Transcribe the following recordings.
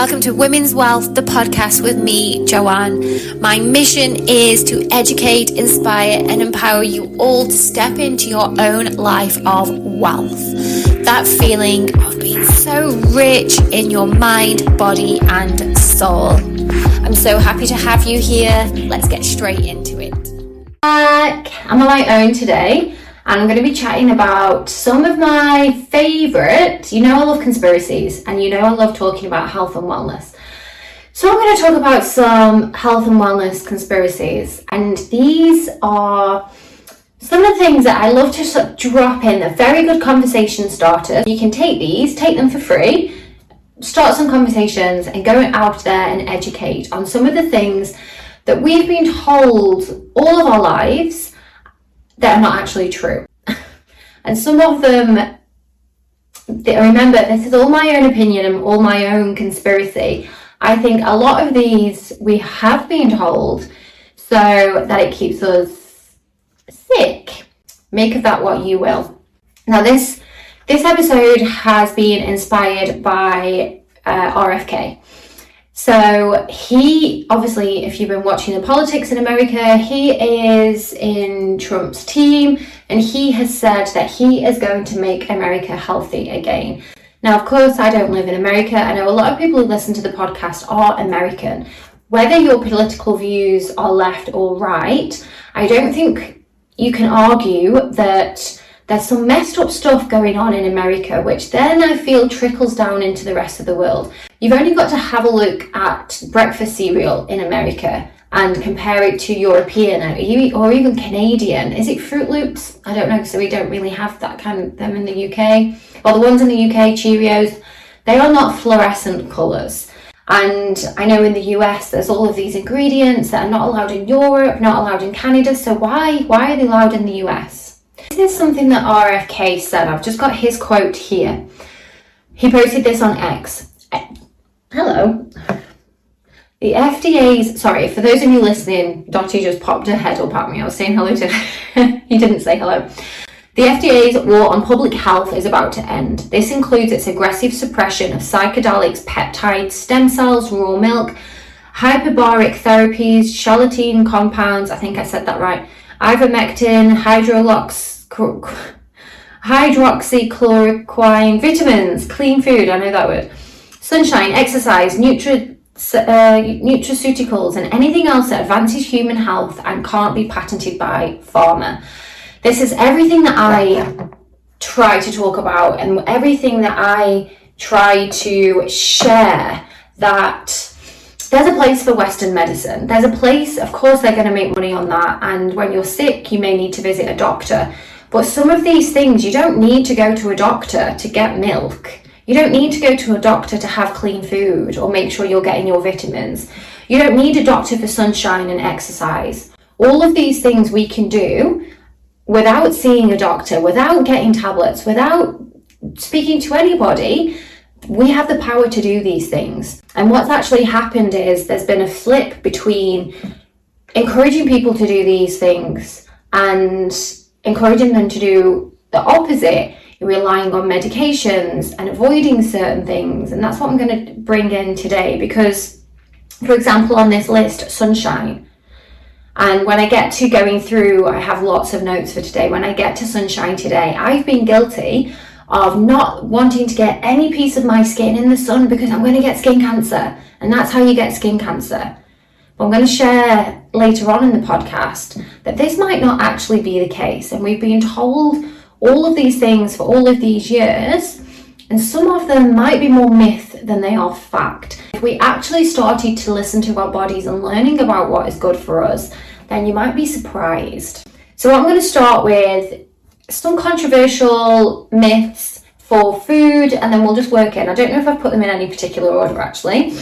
welcome to Women's Wealth, the podcast with me, Joanne. My mission is to educate, inspire, and empower you all to step into your own life of wealth. That feeling of being so rich in your mind, body, and soul. I'm so happy to have you here. Let's get straight into it. I'm on my own today, and I'm going to be chatting about some of my favourite, I love conspiracies, and I love talking about health and wellness. So I'm going to talk about some health and wellness conspiracies, and these are some of the things that I love to drop in. They're very good conversation starters. You can take them for free, start some conversations, and go out there and educate on some of the things that we've been told all of our lives that are not actually true. And some of them, remember, this is all my own opinion and all my own conspiracy. I think a lot of these we have been told so that it keeps us sick. Make of that what you will. Now this episode has been inspired by RFK. So he, obviously, if you've been watching the politics in America, he is in Trump's team, and he has said that he is going to make America healthy again. Now, of course, I don't live in America. I know a lot of people who listen to the podcast are American. Whether your political views are left or right, I don't think you can argue that there's some messed up stuff going on in America, which then I feel trickles down into the rest of the world. You've only got to have a look at breakfast cereal in America and compare it to European or even Canadian. Is it Fruit Loops? I don't know, so we don't really have that them in the UK. Well, the ones in the UK, Cheerios, they are not fluorescent colours. And I know in the US there's all of these ingredients that are not allowed in Europe, not allowed in Canada, so why are they allowed in the US? This is something that RFK said. I've just got his quote here. He posted this on X. Hello. The FDA's, sorry, for those of you listening, Dottie just popped her head up at me. I was saying hello to he didn't say hello. The FDA's war on public health is about to end. This includes its aggressive suppression of psychedelics, peptides, stem cells, raw milk, hyperbaric therapies, charlatan compounds, I think I said that right, ivermectin, hydroxychloroquine, vitamins, clean food, I know that word, sunshine, exercise, nutraceuticals, and anything else that advances human health and can't be patented by pharma. This is everything that I try to talk about and everything that I try to share, that there's a place for Western medicine. There's a place, of course, they're going to make money on that. And when you're sick, you may need to visit a doctor. But some of these things, you don't need to go to a doctor to get milk. You don't need to go to a doctor to have clean food or make sure you're getting your vitamins. You don't need a doctor for sunshine and exercise. All of these things we can do without seeing a doctor, without getting tablets, without speaking to anybody. We have the power to do these things. And what's actually happened is there's been a flip between encouraging people to do these things and encouraging them to do the opposite, relying on medications and avoiding certain things. And that's what I'm going to bring in today, because, for example, on this list, sunshine. And when I get to going through, I have lots of notes for today. When I get to sunshine today, I've been guilty of not wanting to get any piece of my skin in the sun because I'm going to get skin cancer. And that's how you get skin cancer. But I'm going to share later on in the podcast that this might not actually be the case. And we've been told all of these things for all of these years, and some of them might be more myth than they are fact. If we actually started to listen to our bodies and learning about what is good for us, then you might be surprised. So I'm going to start with some controversial myths for food, and then we'll just work in. I don't know if I've put them in any particular order, actually.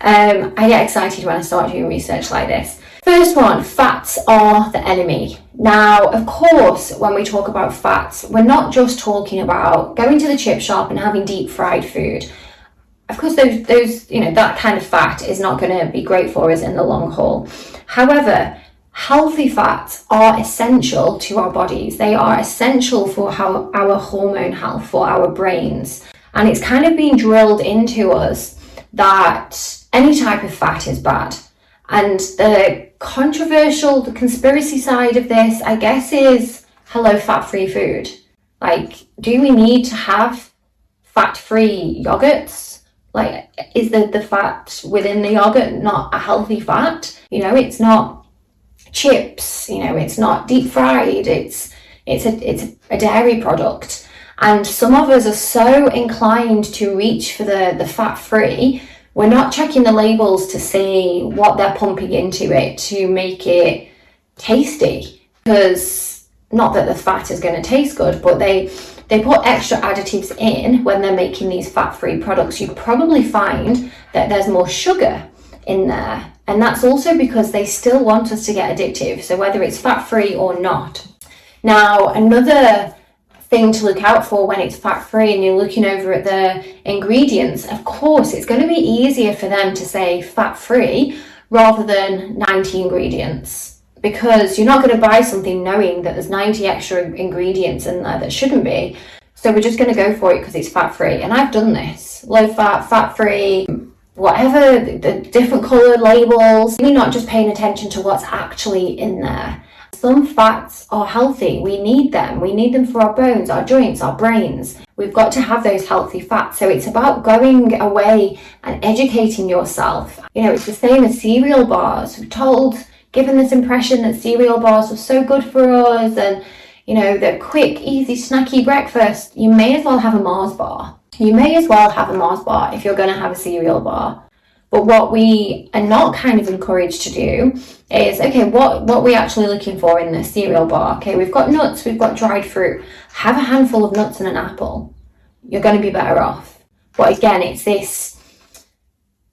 I get excited when I start doing research like this. First one, fats are the enemy. Now, of course, when we talk about fats, we're not just talking about going to the chip shop and having deep fried food. Of course, those that kind of fat is not going to be great for us in the long haul. However, healthy fats are essential to our bodies. They are essential for our hormone health, for our brains. And it's kind of being drilled into us that any type of fat is bad. And the conspiracy side of this, I guess, is hello, fat-free food. Like, do we need to have fat-free yogurts? Like, is the fat within the yogurt not a healthy fat? You know, it's not chips, you know, it's not deep fried, it's a dairy product. And some of us are so inclined to reach for the fat-free, we're not checking the labels to see what they're pumping into it to make it tasty. Because, not that the fat is going to taste good, but they put extra additives in when they're making these fat-free products. You probably find that there's more sugar in there. And that's also because they still want us to get addictive. So whether it's fat-free or not. Now, another thing to look out for when it's fat-free and you're looking over at the ingredients, of course, it's going to be easier for them to say fat-free rather than 90 ingredients. Because you're not going to buy something knowing that there's 90 extra ingredients in there that shouldn't be. So we're just going to go for it because it's fat-free. And I've done this. Low fat, fat-free, whatever, the different coloured labels. You're not just paying attention to what's actually in there. Some fats are healthy. We need them. We need them for our bones, our joints, our brains. We've got to have those healthy fats. So it's about going away and educating yourself. You know, it's the same as cereal bars. We're given this impression that cereal bars are so good for us and, you know, the quick, easy, snacky breakfast. You may as well have a Mars bar. You may as well have a Mars bar if you're going to have a cereal bar. But what we are not kind of encouraged to do is, okay, what are we actually looking for in this cereal bar? Okay, we've got nuts, we've got dried fruit. Have a handful of nuts and an apple. You're going to be better off. But again, it's this,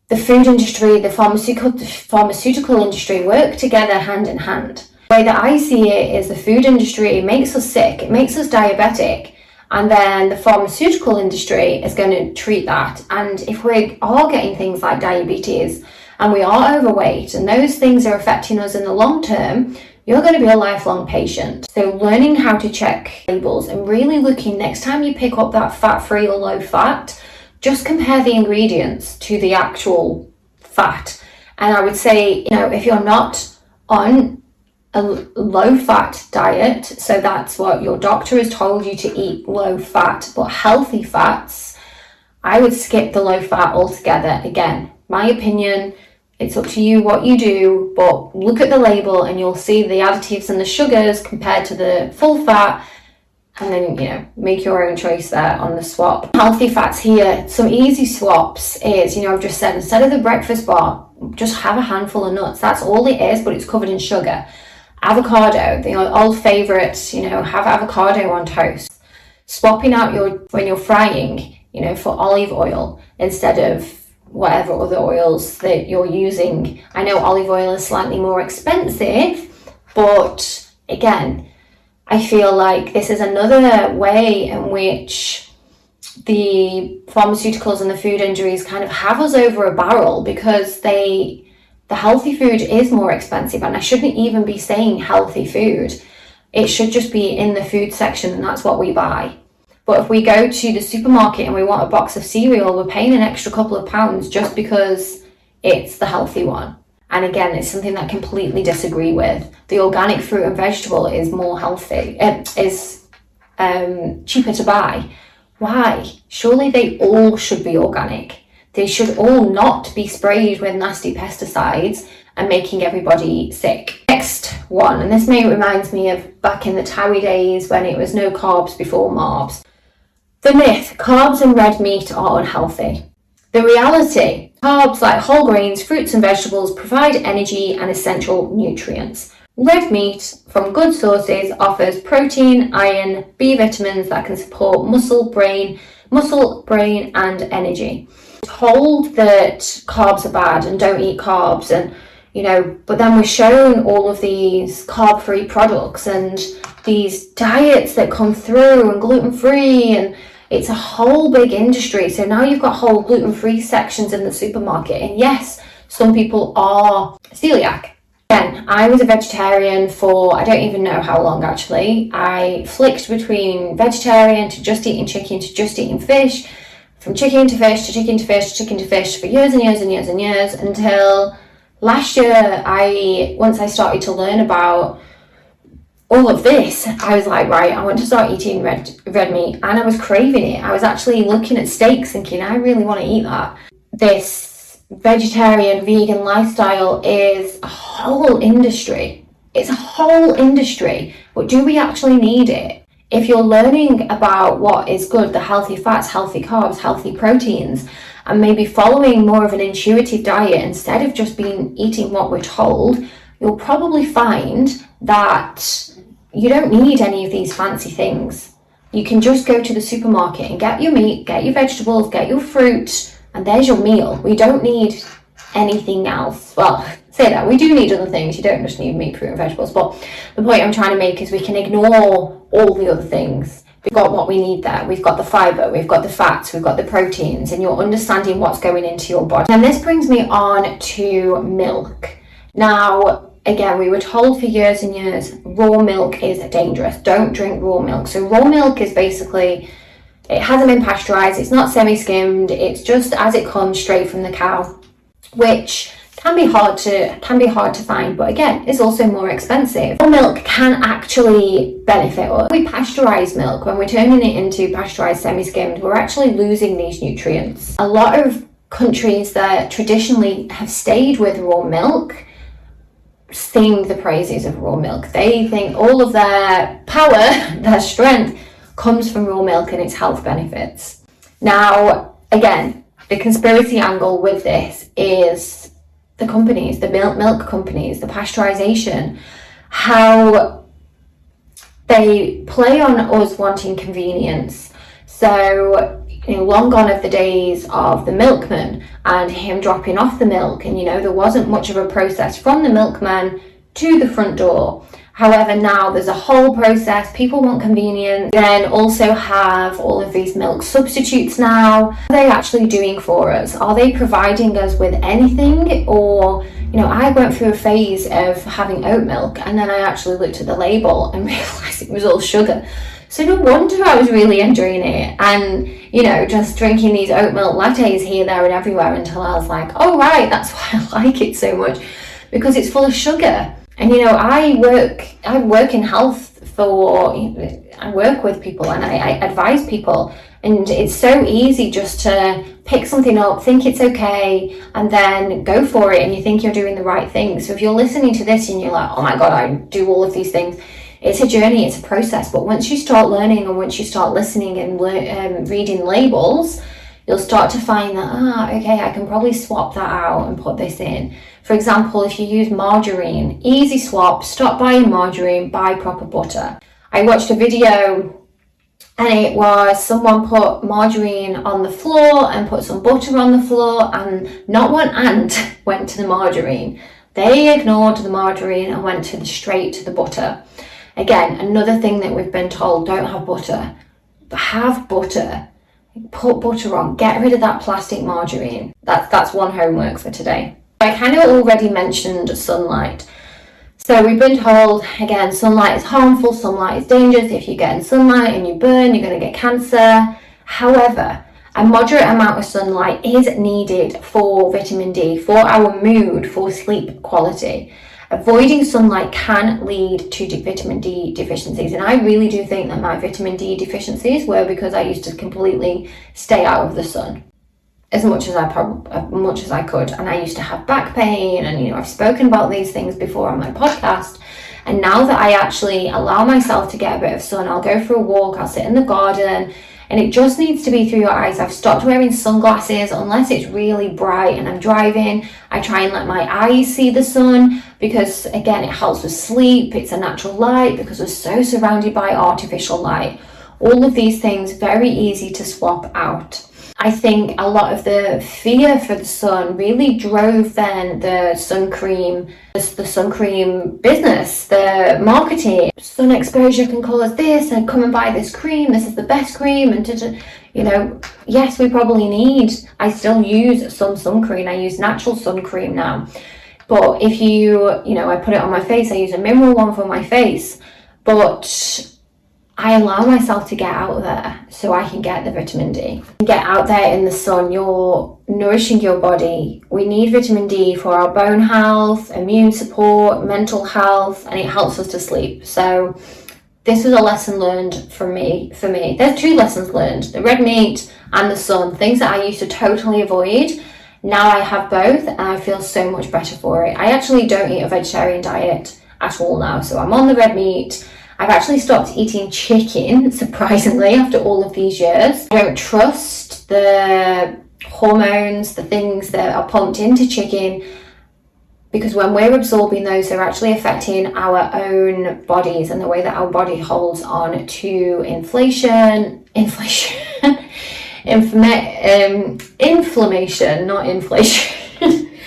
the food industry, the pharmaceutical industry work together hand in hand. The way that I see it is the food industry makes us sick, it makes us diabetic. And then the pharmaceutical industry is going to treat that. And if we are getting things like diabetes and we are overweight and those things are affecting us in the long term, you're going to be a lifelong patient. So learning how to check labels and really looking next time you pick up that fat-free or low fat, just compare the ingredients to the actual fat. And I would say, you know, if you're not on a low-fat diet, so that's what your doctor has told you to eat, low-fat but healthy fats, I would skip the low-fat altogether. Again, my opinion, it's up to you what you do, but look at the label and you'll see the additives and the sugars compared to the full fat, and then, you know, make your own choice there on the swap. Healthy fats here, some easy swaps is, you know, I've just said, instead of the breakfast bar, just have a handful of nuts. That's all it is, but it's covered in sugar. Avocado, the old favourite, you know, have avocado on toast. Swapping out when you're frying, you know, for olive oil instead of whatever other oils that you're using. I know olive oil is slightly more expensive, but again, I feel like this is another way in which the pharmaceuticals and the food industries kind of have us over a barrel because the healthy food is more expensive, and I shouldn't even be saying healthy food. It should just be in the food section, and that's what we buy. But if we go to the supermarket and we want a box of cereal, we're paying an extra couple of pounds just because it's the healthy one. And again, it's something that I completely disagree with. The organic fruit and vegetable is more healthy. It is cheaper to buy. Why? Surely they all should be organic. They should all not be sprayed with nasty pesticides and making everybody sick. Next one, and this reminds me of back in the TOWIE days when it was no carbs before marbs. The myth, carbs and red meat are unhealthy. The reality, carbs like whole grains, fruits and vegetables provide energy and essential nutrients. Red meat from good sources offers protein, iron, B vitamins that can support muscle, brain and energy. Told that carbs are bad and don't eat carbs, and you know, but then we're shown all of these carb-free products and these diets that come through and gluten-free, and it's a whole big industry. So now you've got whole gluten-free sections in the supermarket, and yes, some people are celiac. Again, I was a vegetarian for I don't even know how long actually. I flicked between vegetarian to just eating chicken to just eating fish from chicken to fish to chicken to fish to chicken to fish for years and years and years and years, until last year, once I started to learn about all of this, I was like, right, I want to start eating red meat, and I was craving it. I was actually looking at steaks thinking, I really want to eat that. This vegetarian, vegan lifestyle is a whole industry. It's a whole industry, but do we actually need it? If you're learning about what is good, the healthy fats, healthy carbs, healthy proteins, and maybe following more of an intuitive diet instead of just eating what we're told, you'll probably find that you don't need any of these fancy things. You can just go to the supermarket and get your meat, get your vegetables, get your fruit, and there's your meal. We don't need anything else. Well, say that, we do need other things. You don't just need meat, fruit and vegetables, but the point I'm trying to make is we can ignore all the other things. We've got what we need there. We've got the fiber, we've got the fats, we've got the proteins, and you're understanding what's going into your body. And this brings me on to milk. Now, again, we were told for years and years, raw milk is dangerous. Don't drink raw milk. So raw milk is basically, it hasn't been pasteurized, it's not semi-skimmed, it's just as it comes straight from the cow, which can be hard to find, but again, it's also more expensive. Raw milk can actually benefit us. When we pasteurize milk, when we're turning it into pasteurized semi-skimmed, we're actually losing these nutrients. A lot of countries that traditionally have stayed with raw milk sing the praises of raw milk. They think all of their power, their strength, comes from raw milk and its health benefits. Now, again, the conspiracy angle with this is the companies, the milk companies, the pasteurization, how they play on us wanting convenience. So, long gone are the days of the milkman and him dropping off the milk, and there wasn't much of a process from the milkman to the front door. However, now there's a whole process. People want convenience. Then also have all of these milk substitutes now. What are they actually doing for us? Are they providing us with anything? Or, I went through a phase of having oat milk, and then I actually looked at the label and realized it was all sugar. So no wonder I was really enjoying it. And, just drinking these oat milk lattes here, there and everywhere, until I was like, oh right, that's why I like it so much, because it's full of sugar. And I work in health I work with people and I advise people, and it's so easy just to pick something up, think it's okay, and then go for it, and you think you're doing the right thing. So if you're listening to this and you're like, oh my god, I do all of these things, it's a journey, it's a process. But once you start learning and once you start listening and reading labels, you'll start to find that, okay, I can probably swap that out and put this in. For example, if you use margarine, easy swap, stop buying margarine, buy proper butter. I watched a video and it was someone put margarine on the floor and put some butter on the floor, and not one ant went to the margarine. They ignored the margarine and went straight to the butter. Again, another thing that we've been told, don't have butter. Have butter. Put butter on. Get rid of that plastic margarine. That's one homework for today. I kind of already mentioned sunlight. So we've been told, again, sunlight is harmful, sunlight is dangerous. If you get in sunlight and you burn, you're going to get cancer. However, a moderate amount of sunlight is needed for vitamin D, for our mood, for sleep quality. Avoiding sunlight can lead to vitamin D deficiencies. And I really do think that my vitamin D deficiencies were because I used to completely stay out of the sun as much as I could, and I used to have back pain, and I've spoken about these things before on my podcast. And now that I actually allow myself to get a bit of sun, I'll go for a walk, I'll sit in the garden, and it just needs to be through your eyes. I've stopped wearing sunglasses unless it's really bright and I'm driving. I try and let my eyes see the sun, because again, it helps with sleep. It's a natural light because we're so surrounded by artificial light. All of these things, very easy to swap out. I think a lot of the fear for the sun really drove then the sun cream business, the marketing. Sun exposure can cause this, and come and buy this cream, this is the best cream, and yes, we probably need, I still use some sun cream, I use natural sun cream now. But if I put it on my face, I use a mineral one for my face, but I allow myself to get out there so I can get the vitamin D. Get out there in the sun, you're nourishing your body. We need vitamin D for our bone health, immune support, mental health, and it helps us to sleep. So this was a lesson learned for me. There's 2 lessons learned, the red meat and the sun, things that I used to totally avoid. Now I have both and I feel so much better for it. I actually don't eat a vegetarian diet at all now, so I'm on the red meat. I've actually stopped eating chicken, surprisingly, after all of these years. I don't trust the hormones, the things that are pumped into chicken, because when we're absorbing those, they're actually affecting our own bodies and the way that our body holds on to inflammation, not inflation.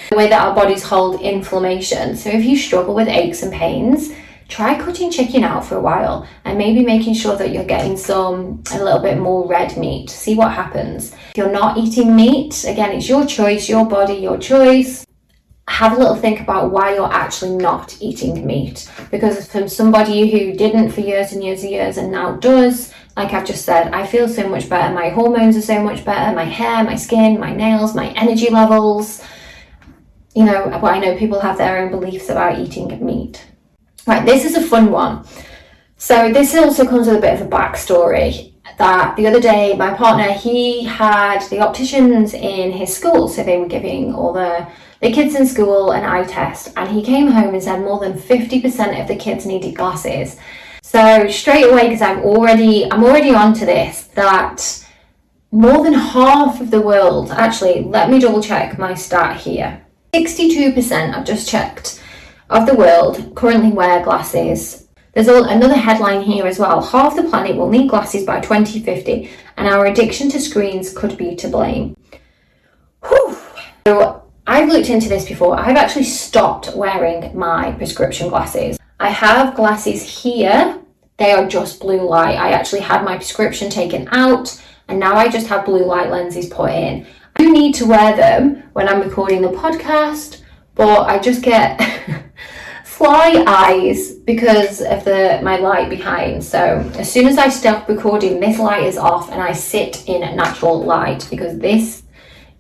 The way that our bodies hold inflammation. So if you struggle with aches and pains, try cutting chicken out for a while and maybe making sure that you're getting a little bit more red meat. See what happens. If you're not eating meat, again, it's your choice, your body, your choice. Have a little think about why you're actually not eating meat. Because from somebody who didn't for years and years and years and now does, like I've just said, I feel so much better. My hormones are so much better. My hair, my skin, my nails, my energy levels. You know, but I know people have their own beliefs about eating meat. Right, this is a fun one. So this also comes with a bit of a backstory, that the other day my partner, he had the opticians in his school, so they were giving all the kids in school an eye test, and he came home and said more than 50% of the kids needed glasses. So straight away, because I'm already onto this, that more than half of the world, actually, let me double check my stat here. 62%, I've just checked, of the world currently wear glasses. There's another headline here as well. Half the planet will need glasses by 2050, and our addiction to screens could be to blame. Whew. So I've looked into this before. I've actually stopped wearing my prescription glasses. I have glasses here. They are just blue light. I actually had my prescription taken out, and now I just have blue light lenses put in. I do need to wear them when I'm recording the podcast, but I just get fly eyes because of my light behind. So as soon as I stop recording, this light is off and I sit in natural light because this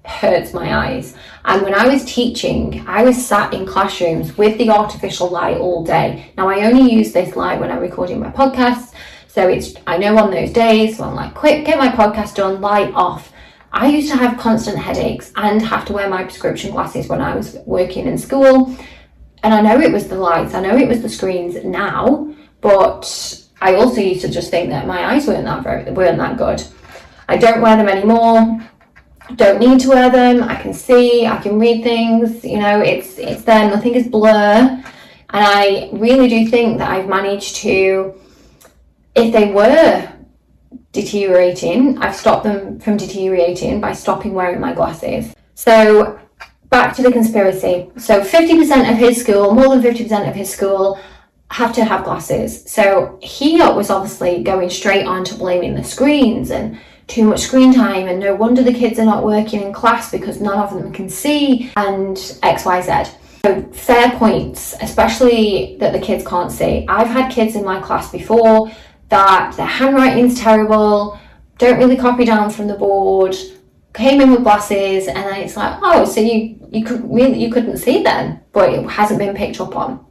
hurts my eyes. And when I was teaching, I was sat in classrooms with the artificial light all day. Now I only use this light when I'm recording my podcast, so I know on those days, so I'm like, quick, get my podcast done, light off. I used to have constant headaches and have to wear my prescription glasses when I was working in school. And I know it was the lights, I know it was the screens now, but I also used to just think that my eyes weren't that good. I don't wear them anymore. Don't need to wear them. I can see, I can read things, you know, it's there, nothing is blur. And I really do think that I've managed to, if they were deteriorating, I've stopped them from deteriorating by stopping wearing my glasses. So back to the conspiracy. So 50% of his school, more than 50% of his school have to have glasses. So he was obviously going straight on to blaming the screens and too much screen time, and no wonder the kids are not working in class because none of them can see, and XYZ. So fair points, especially that the kids can't see. I've had kids in my class before that their handwriting's terrible, don't really copy down from the board, came in with glasses, and then it's like, oh, so you couldn't see then, but it hasn't been picked up on.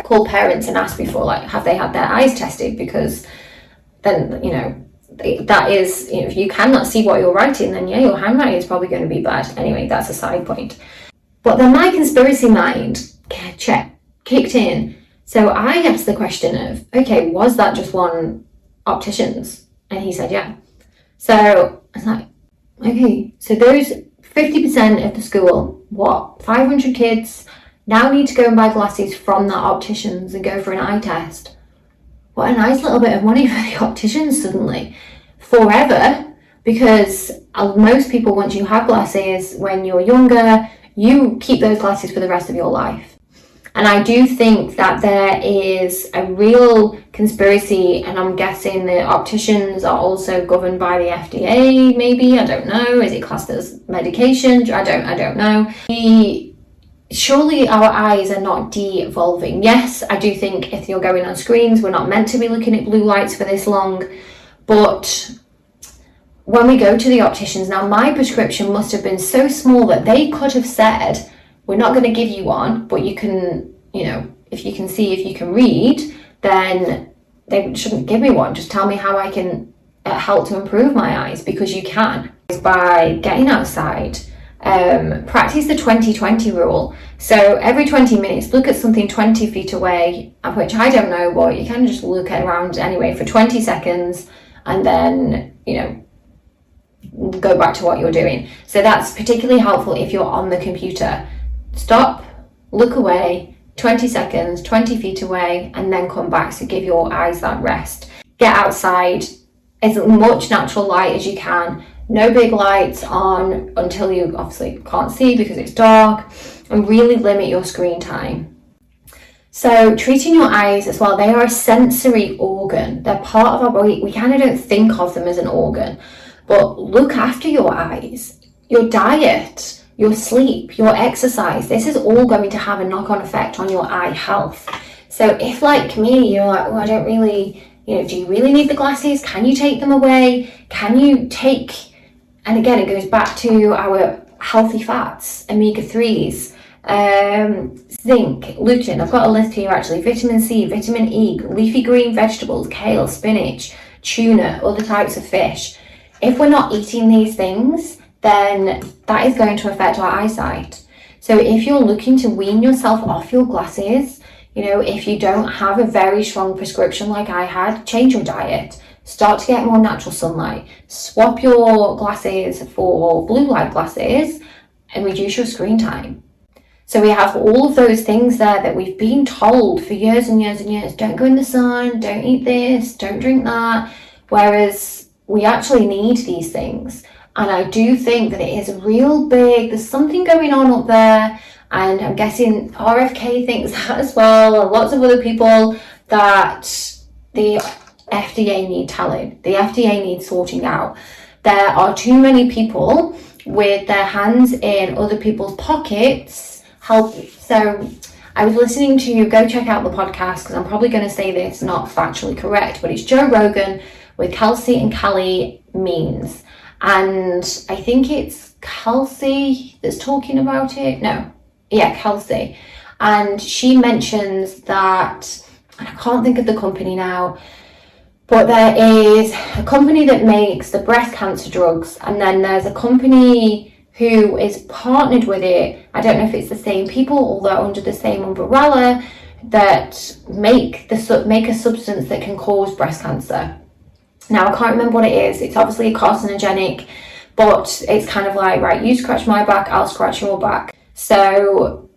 Call parents and ask before, like, have they had their eyes tested? Because then, you know, that is, you know, if you cannot see what you're writing, then yeah, your handwriting is probably going to be bad. Anyway, that's a side point. But then my conspiracy mind kicked in. So I asked the question of, okay, was that just one optician's? And he said, yeah. So I was like, okay, so those 50% of the school, 500 kids now need to go and buy glasses from that optician's and go for an eye test. What a nice little bit of money for the opticians suddenly. Forever, because most people, once you have glasses when you're younger, you keep those glasses for the rest of your life. And I do think that there is a real conspiracy, and I'm guessing the opticians are also governed by the FDA, maybe, I don't know. Is it classed as medication? I don't know. surely our eyes are not de-evolving. Yes, I do think if you're going on screens, we're not meant to be looking at blue lights for this long, but when we go to the opticians, now my prescription must have been so small that they could have said, we're not going to give you one, but you can, if you can see, if you can read, then they shouldn't give me one. Just tell me how I can help to improve my eyes, because you can. By getting outside, practice the 20-20 rule. So every 20 minutes, look at something 20 feet away, which I don't know, but you can just look around anyway for 20 seconds, and then, go back to what you're doing. So that's particularly helpful if you're on the computer. Stop, look away, 20 seconds, 20 feet away, and then come back. So give your eyes that rest. Get outside, as much natural light as you can. No big lights on until you obviously can't see because it's dark, and really limit your screen time. So treating your eyes as well, they are a sensory organ. They're part of our body. We kind of don't think of them as an organ, but look after your eyes, your diet, your sleep, your exercise. This is all going to have a knock-on effect on your eye health. So if, like me, you're like, I don't really, do you really need the glasses? Can you take them away? Can you take, and again, it goes back to our healthy fats, omega-3s, zinc, lutein. I've got a list here actually. Vitamin C, vitamin E, leafy green vegetables, kale, spinach, tuna, other types of fish. If we're not eating these things, then that is going to affect our eyesight. So if you're looking to wean yourself off your glasses, if you don't have a very strong prescription like I had, change your diet. Start to get more natural sunlight. Swap your glasses for blue light glasses and reduce your screen time. So we have all of those things there that we've been told for years and years and years. Don't go in the sun, don't eat this, don't drink that. Whereas we actually need these things. And I do think that it is real big. There's something going on up there. And I'm guessing RFK thinks that as well. And lots of other people, that the FDA need telling. The FDA needs sorting out. There are too many people with their hands in other people's pockets. So I was listening to, go check out the podcast, because I'm probably going to say this not factually correct, but it's Joe Rogan with Kelsey and Callie Means. And I think it's Kelsey that's talking about it. Kelsey. And she mentions that, and I can't think of the company now, but there is a company that makes the breast cancer drugs, and then there's a company who is partnered with it. I don't know if it's the same people, although under the same umbrella, that make a substance that can cause breast cancer. Now, I can't remember what it is. It's obviously a carcinogenic, but it's kind of like, right, you scratch my back, I'll scratch your back. So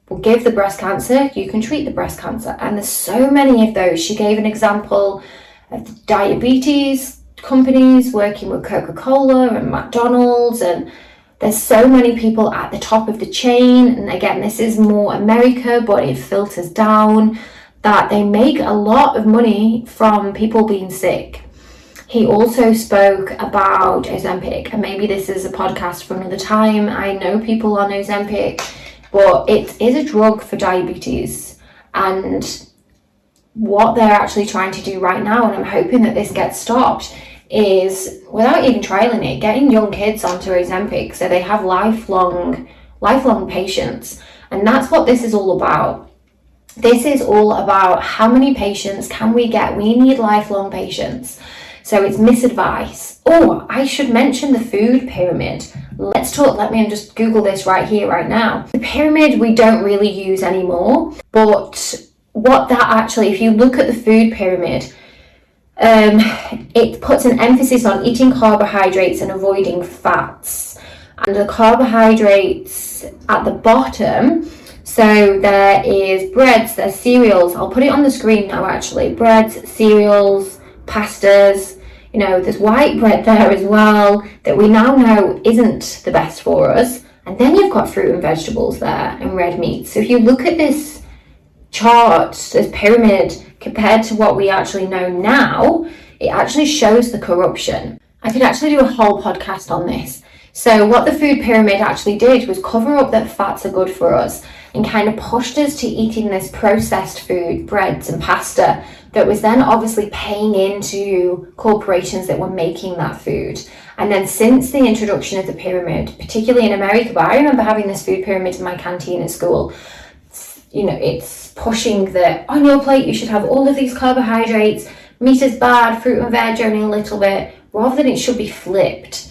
we'll give the breast cancer, you can treat the breast cancer. And there's so many of those. She gave an example of the diabetes companies working with Coca-Cola and McDonald's, and there's so many people at the top of the chain. And again, this is more America, but it filters down, that they make a lot of money from people being sick. He also spoke about Ozempic, and maybe this is a podcast for another time. I know people on Ozempic, but it is a drug for diabetes, and what they're actually trying to do right now, and I'm hoping that this gets stopped, is, without even trialing it, getting young kids onto Ozempic so they have lifelong patients. And that's what this is all about. This is all about how many patients can we get. We need lifelong patients. So it's misadvice. Oh, I should mention the food pyramid. Let me just Google this right here, right now. The pyramid we don't really use anymore, but what that actually, if you look at the food pyramid, it puts an emphasis on eating carbohydrates and avoiding fats. And the carbohydrates at the bottom, so there is breads, there's cereals. I'll put it on the screen now actually. Breads, cereals, pastas, there's white bread there as well that we now know isn't the best for us. And then you've got fruit and vegetables there and red meat. So if you look at this chart, this pyramid, compared to what we actually know now, it actually shows the corruption. I could actually do a whole podcast on this. So what the food pyramid actually did was cover up that fats are good for us. and kind of pushed us to eating this processed food, breads and pasta, that was then obviously paying into corporations that were making that food. And then since the introduction of the pyramid, particularly in America, but I remember having this food pyramid in my canteen at school, you know, it's pushing that on your plate you should have all of these carbohydrates, meat is bad, fruit and veg only a little bit, rather than it should be flipped.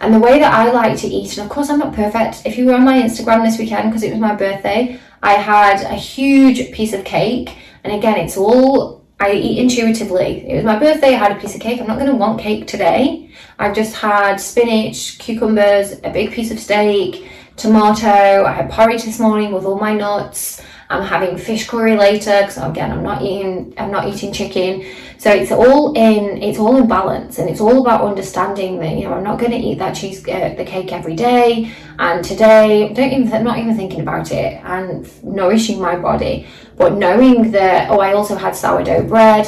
And the way that I like to eat, and of course I'm not perfect, if you were on my Instagram this weekend, because it was my birthday, I had a huge piece of cake, and again, it's all, I eat intuitively. It was my birthday, I had a piece of cake. I'm not going to want cake today. I've just had spinach, cucumbers, a big piece of steak, tomato. I had porridge this morning with all my nuts. I'm having fish curry later because again I'm not eating chicken. So it's all in balance, and it's all about understanding that, you know, I'm not going to eat that the cake every day, and today I'm not even thinking about it and nourishing my body, but knowing that, oh, I also had sourdough bread,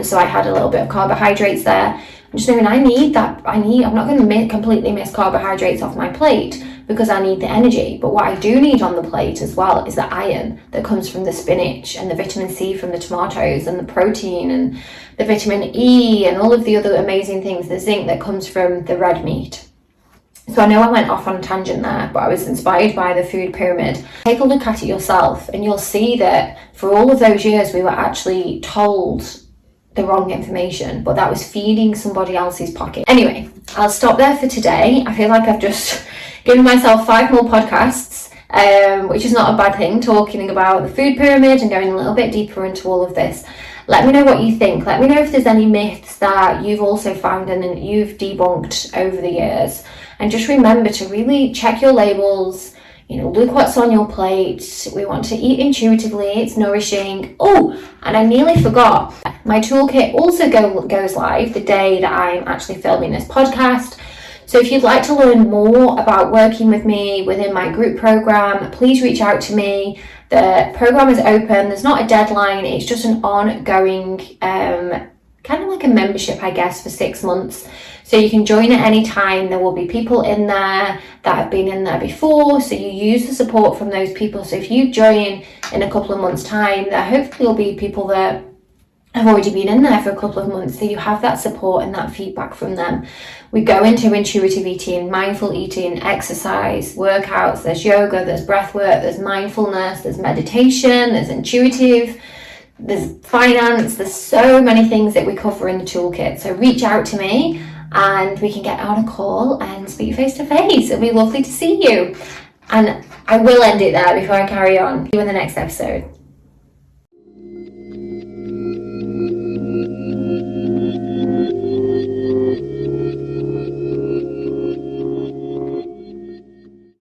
so I had a little bit of carbohydrates there. I'm just knowing I'm not going to completely miss carbohydrates off my plate, because I need the energy. But what I do need on the plate as well is the iron that comes from the spinach, and the vitamin C from the tomatoes, and the protein and the vitamin E and all of the other amazing things, the zinc that comes from the red meat. So I know I went off on a tangent there, but I was inspired by the food pyramid. Take a look at it yourself and you'll see that for all of those years we were actually told the wrong information, but that was feeding somebody else's pocket. Anyway, I'll stop there for today. I feel like I've just given myself 5 more podcasts, which is not a bad thing, talking about the food pyramid and going a little bit deeper into all of this. Let me know what you think. Let me know if there's any myths that you've also found and that you've debunked over the years. And just remember to really check your labels. You know, look what's on your plate. We want to eat intuitively. It's nourishing. Oh, and I nearly forgot. My toolkit also goes live the day that I'm actually filming this podcast. So if you'd like to learn more about working with me within my group program, please reach out to me. The program is open. There's not a deadline. It's just an ongoing, kind of like a membership, I guess, for 6 months. So you can join at any time. There will be people in there that have been in there before. So you use the support from those people. So if you join in a couple of months' time, there hopefully will be people that have already been in there for a couple of months, so you have that support and that feedback from them. We go into intuitive eating, mindful eating, exercise, workouts, there's yoga, there's breath work, there's mindfulness, there's meditation, there's intuitive, there's finance, there's so many things that we cover in the toolkit. So reach out to me and we can get on a call and speak face to face. It'll be lovely to see you. And I will end it there before I carry on. See you in the next episode.